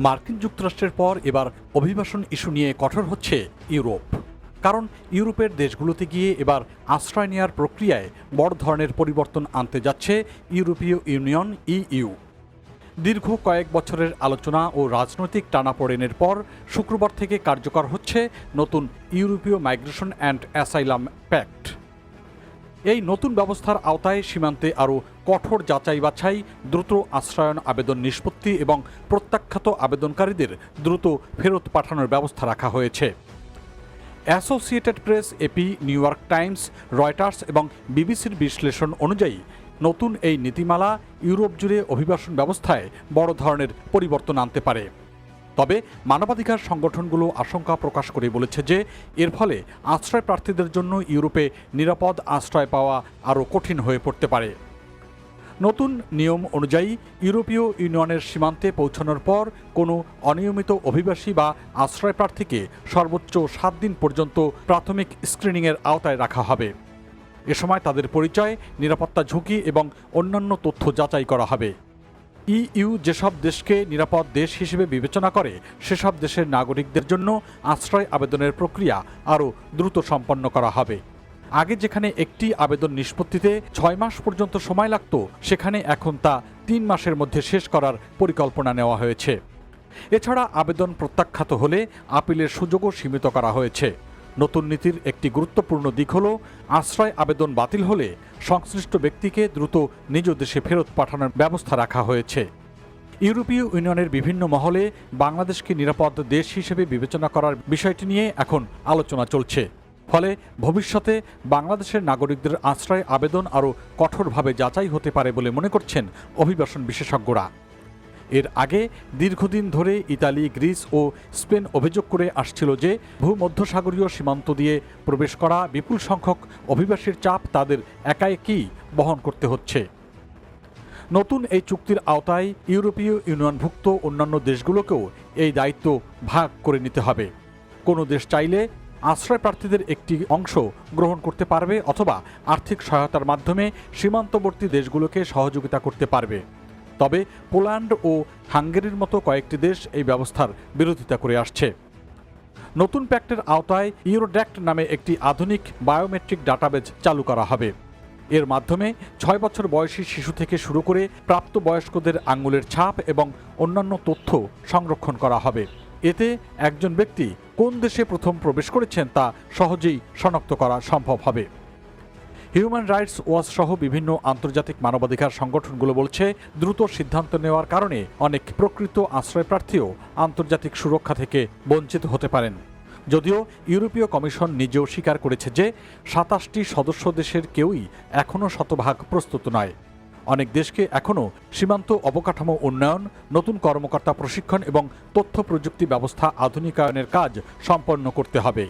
মার্কিন যুক্তরাষ্ট্রের পর এবার অভিবাসন ইস্যু নিয়ে কঠোর হচ্ছে ইউরোপ। কারণ ইউরোপের দেশগুলোতে গিয়ে এবার আশ্রয় নেওয়ার প্রক্রিয়ায় বড় ধরনের পরিবর্তন আনতে যাচ্ছে ইউরোপীয় ইউনিয়ন ইইউ। দীর্ঘ কয়েক বছরের আলোচনা ও রাজনৈতিক টানাপোড়েনের পর শুক্রবার থেকে কার্যকর হচ্ছে নতুন ইউরোপীয় মাইগ্রেশন অ্যান্ড অ্যাসাইলাম প্যাক্ট। এই নতুন ব্যবস্থার আওতায় সীমান্তে আরও কঠোর যাচাই বাছাই, দ্রুত আশ্রয়ন আবেদন নিষ্পত্তি এবং প্রত্যাখ্যাত আবেদনকারীদের দ্রুত ফেরত পাঠানোর ব্যবস্থা রাখা হয়েছে। Associated Press, AP, New York Times, Reuters এবং বিবিসির বিশ্লেষণ অনুযায়ী নতুন এই নীতিমালা ইউরোপ জুড়ে অভিবাসন ব্যবস্থায় বড় ধরনের পরিবর্তন আনতে পারে। তবে মানবাধিকার সংগঠনগুলো আশঙ্কা প্রকাশ করে বলেছে যে এর ফলে আশ্রয় প্রার্থীদের জন্য ইউরোপে নিরাপদ আশ্রয় পাওয়া আরও কঠিন হয়ে পড়তে পারে। নতুন নিয়ম অনুযায়ী ইউরোপীয় ইউনিয়নের সীমান্তে পৌঁছানোর পর কোনো অনিয়মিত অভিবাসী বা আশ্রয় প্রার্থীকে সর্বোচ্চ 7 দিন পর্যন্ত প্রাথমিক স্ক্রিনিংয়ের আওতায় রাখা হবে। এ সময় তাদের পরিচয়, নিরাপত্তা ঝুঁকি এবং অন্যান্য তথ্য যাচাই করা হবে। ইইউ যেসব দেশকে নিরাপদ দেশ হিসেবে বিবেচনা করে সেসব দেশের নাগরিকদের জন্য আশ্রয় আবেদনের প্রক্রিয়া আরও দ্রুত সম্পন্ন করা হবে। আগে যেখানে একটি আবেদন নিষ্পত্তিতে 6 মাস পর্যন্ত সময় লাগত, সেখানে এখন তা 3 মাসের মধ্যে শেষ করার পরিকল্পনা নেওয়া হয়েছে। এছাড়া আবেদন প্রত্যাখ্যাত হলে আপিলের সুযোগও সীমিত করা হয়েছে। নতুন নীতির একটি গুরুত্বপূর্ণ দিক হল আশ্রয় আবেদন বাতিল হলে সংশ্লিষ্ট ব্যক্তিকে দ্রুত নিজ দেশে ফেরত পাঠানোর ব্যবস্থা রাখা হয়েছে। ইউরোপীয় ইউনিয়নের বিভিন্ন মহলে বাংলাদেশকে নিরাপদ দেশ হিসেবে বিবেচনা করার বিষয়টি নিয়ে এখন আলোচনা চলছে। ফলে ভবিষ্যতে বাংলাদেশের নাগরিকদের আশ্রয় আবেদন আরও কঠোরভাবে যাচাই হতে পারে বলে মনে করছেন অভিবাসন বিশেষজ্ঞরা। এর আগে দীর্ঘদিন ধরে ইতালি, গ্রিস ও স্পেন অভিযোগ করে আসছিল যে ভূমধ্যসাগরীয় সীমান্ত দিয়ে প্রবেশ করা বিপুল সংখ্যক অভিবাসীর চাপ তাদের একাই বহন করতে হচ্ছে। নতুন এই চুক্তির আওতায় ইউরোপীয় ইউনিয়নভুক্ত অন্যান্য দেশগুলোকেও এই দায়িত্ব ভাগ করে নিতে হবে। কোনো দেশ চাইলে আশ্রয় প্রার্থীদের একটি অংশ গ্রহণ করতে পারবে অথবা আর্থিক সহায়তার মাধ্যমে সীমান্তবর্তী দেশগুলোকে সহযোগিতা করতে পারবে। তবে পোল্যান্ড ও হাঙ্গেরির মতো কয়েকটি দেশ এই ব্যবস্থার বিরোধিতা করে আসছে। নতুন প্যাক্টের আওতায় ইউরোড্যাক্ট নামে একটি আধুনিক বায়োমেট্রিক ডাটাবেজ চালু করা হবে। এর মাধ্যমে 6 বছর বয়সী শিশু থেকে শুরু করে প্রাপ্তবয়স্কদের আঙুলের ছাপ এবং অন্যান্য তথ্য সংরক্ষণ করা হবে। এতে একজন ব্যক্তি কোন দেশে প্রথম প্রবেশ করেছেন তা সহজেই শনাক্ত করা সম্ভব হবে। হিউম্যান রাইটস ওয়াচ সহ বিভিন্ন আন্তর্জাতিক মানবাধিকার সংগঠনগুলো বলছে, দ্রুত সিদ্ধান্ত নেওয়ার কারণে অনেক প্রকৃত আশ্রয়প্রার্থীও আন্তর্জাতিক সুরক্ষা থেকে বঞ্চিত হতে পারেন। যদিও ইউরোপীয় কমিশন নিজেও স্বীকার করেছে যে 27টি সদস্য দেশের কেউই এখনও শতভাগ প্রস্তুত নয়। অনেক দেশকে এখনও সীমান্ত অবকাঠামো উন্নয়ন, নতুন কর্মকর্তা প্রশিক্ষণ এবং তথ্য প্রযুক্তি ব্যবস্থা আধুনিকায়নের কাজ সম্পন্ন করতে হবে।